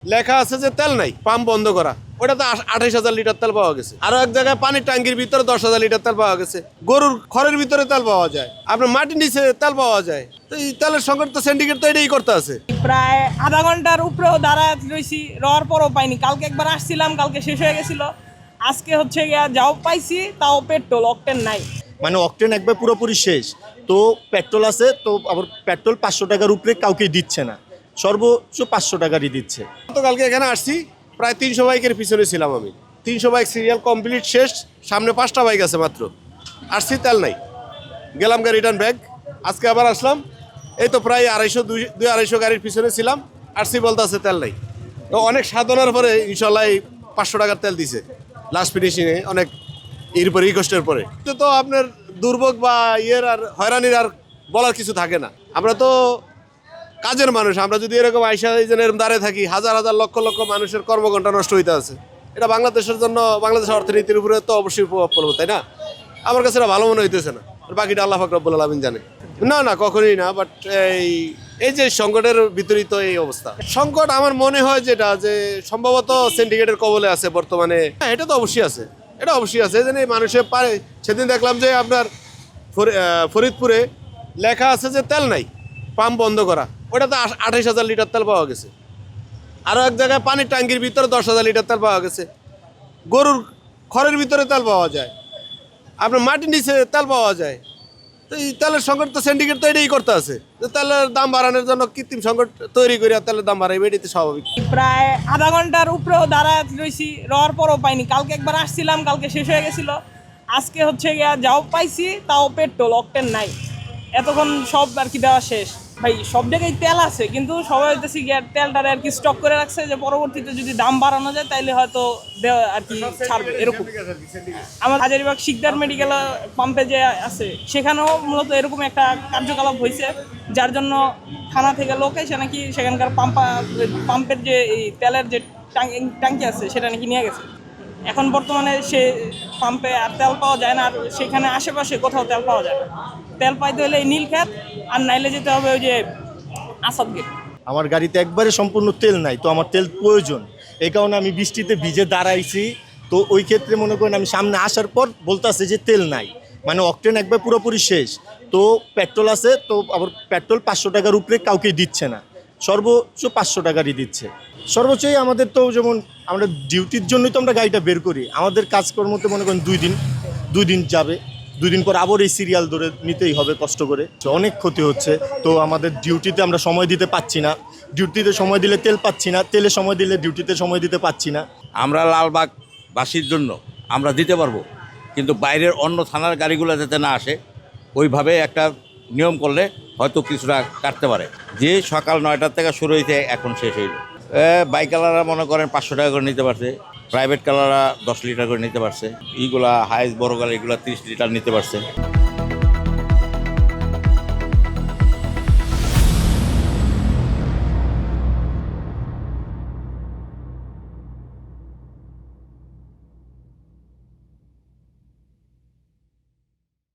লেখা আছে যে তেল নাই, পাম্প বন্ধ করা। ওটাতে 28,000 লিটার তেল পাওয়া গেছে। আরো এক জায়গায় পানির ট্যাঙ্কির ভিতরে 10,000 লিটার তেল পাওয়া গেছে। গরুর খড়ের ভিতরে তেল পাওয়া যায়, আপনার মাটির নিচে তেল পাওয়া যায়। তো এই তেলের সংকট তো সিন্ডিকেট তো এটাই করতে আছে। প্রায় আধা ঘন্টার উপরেও দাঁড়ায় রয়েছি, রওয়ার পরও পাইনি। কালকে একবার আসছিলাম, কালকে শেষ হয়ে গেছিল। আজকে হচ্ছে গিয়া যাও পাইছি, তাও পেট্রোল অকটেন নাই। মানে অকটেন একবার পুরোপুরি শেষ। তো পেট্রোল আছে, তো আবার পেট্রোল 500 টাকার উপরে কাউকে দিচ্ছে না, সর্বোচ্চ 500 টাকারই দিচ্ছে। তো কালকে এখানে আসছি, প্রায় 300 বাইকের পিছনে ছিলাম আমি। 300 বাইক সিরিয়াল কমপ্লিট শেষ, সামনে 5টা বাইক আছে মাত্র। আসছি, তেল নাই, গেলাম গা রিটার্ন ব্যাগ। আজকে আবার আসলাম, এই তো প্রায় 250 গাড়ির পিছনে ছিলাম। আসছি, বলতে আছে তেল নাই। তো অনেক সাধনার পরে ইনশাল্লাহ এই 500 টাকার তেল দিছে লাস্ট ফিনিশিংয়ে, অনেক এরপরে রিকোয়েস্টের পরে। তো আপনার দুর্ভোগ বা ইয়ের আর হয়রানির আর বলার কিছু থাকে না। আমরা তো কাজের মানুষ, আমরা যদি এরকম আইসা এরকম দাঁড়িয়ে থাকি, হাজার হাজার লক্ষ লক্ষ মানুষের কর্মঘণ্টা নষ্ট হইতে আছে। এটা বাংলাদেশের জন্য, বাংলাদেশের অর্থনীতির উপরে তো অবশ্যই প্রভাব পড়বে, তাই না? আমার কাছে এটা ভালো মনে হইতেছে না। বাকিটা আল্লাহ পাক রব্বুল আলামিন জানে। না কখনোই না। বাট এই যে সংকটের বিতরিত এই অবস্থা, সংকট আমার মনে হয় যেটা যে সম্ভবত সিন্ডিকেটের কবলে আছে বর্তমানে। হ্যাঁ, এটা তো অবশ্যই আছে, এটা অবশ্যই আছে। এই জন্য মানুষের পারে, সেদিন দেখলাম যে আপনার ফরিদপুরে লেখা আছে যে তেল নাই, পাম্প বন্ধ করা। ওটাতে 28,000 লিটার তেল পাওয়া গেছে। আরো এক জায়গায় পানির ট্যাঙ্কির ভিতরে 10,000 লিটার তেল পাওয়া গেছে। গরুর খড়ের ভিতরে তেল পাওয়া যায়, আপনার মাটির নিচে তেল পাওয়া যায়। তো এই তেলের সংকট তো সিন্ডিকেট তো এটাই করতে আছে, যে তেলের দাম বাড়ানোর জন্য কৃত্রিম সংকট তৈরি করে তেলের দাম বাড়াইবে, এটাই তো স্বাভাবিক। প্রায় আধা ঘন্টার উপরেও দাঁড়ায় রয়েছি, রওয়ার পরও পাইনি। কালকে একবার আসছিলাম, কালকে শেষ হয়ে গেছিল। আজকে হচ্ছে গিয়া যাও পাইছি, তাও পেট্রোল অকটেন নাই। এতক্ষণ সব আর কি দেওয়া শেষ। ভাই সব জায়গায় তেল আছে, কিন্তু সবাই হইতেছি গিয়া তেলটারে আর কি স্টক করে রাখছে, যে পরবর্তীতে যদি দাম বাড়ানো যায় তাইলে হয়তো দেওয়া আর কি ছাড়বে, এরকম। আমার হাজারীবাগ শিকদার মেডিকেল পাম্পে যে আছে, সেখানেও মূলত এরকম একটা কার্যকলাপ হয়েছে, যার জন্য থানা থেকে লোক এসে নাকি সেখানকার পাম্পের যে এই তেলের যে ট্যাঙ্কি আছে সেটা নাকি নিয়ে গেছে। এখন বর্তমানে সে পাম্পে আর তেল পাওয়া যায় না, আর সেখানে আশেপাশে কোথাও তেল পাওয়া যায় না। তেল পাইতে হলে এই নীলক্ষেত, আর নাইলে যেতে হবে ওই যে আসাদ গেট। আমার গাড়িতে একবারে সম্পূর্ণ তেল নাই, তো আমার তেল প্রয়োজন। এই কারণে আমি বৃষ্টিতে ভিজে দাঁড়াইছি। তো ওই ক্ষেত্রে মনে করেন আমি সামনে আসার পর বলতেছে যে তেল নাই, মানে অকটেন একবার পুরোপুরি শেষ। তো পেট্রোল আছে, তো আবার পেট্রোল 500 টাকার উপরে কাউকে দিচ্ছে না, সর্বোচ্চ 500 টাকারই দিচ্ছে। সর্বোচ্চই আমাদের তো যেমন আমরা ডিউটির জন্যই তো আমরা গাড়িটা বের করি। আমাদের কাজকর্মতে মনে করেন 2 দিন যাবে, 2 দিন পর আবার এই সিরিয়াল ধরে নিতেই হবে কষ্ট করে। অনেক ক্ষতি হচ্ছে। তো আমাদের ডিউটিতে আমরা সময় দিতে পাচ্ছি না, ডিউটিতে সময় দিলে তেল পাচ্ছি না, তেলে সময় দিলে ডিউটিতে সময় দিতে পাচ্ছি না। আমরা লালবাগবাসীর জন্য আমরা দিতে পারবো, কিন্তু বাইরের অন্য থানার গাড়িগুলো যাতে না আসে, ওইভাবে একটা নিয়ম করলে হয়তো কিছুটা কাটতে পারে। যে সকাল 9টার থেকে শুরু হয়েছে, এখন শেষ হইল। বাইকওয়ালারা মনে করেন 500 টাকা করে নিতে পারছে, প্রাইভেট কালাররা 10 লিটার করে নিতে পারছে, এইগুলা হাইস বড় গাড়ি এগুলো 30 লিটার নিতে পারছে।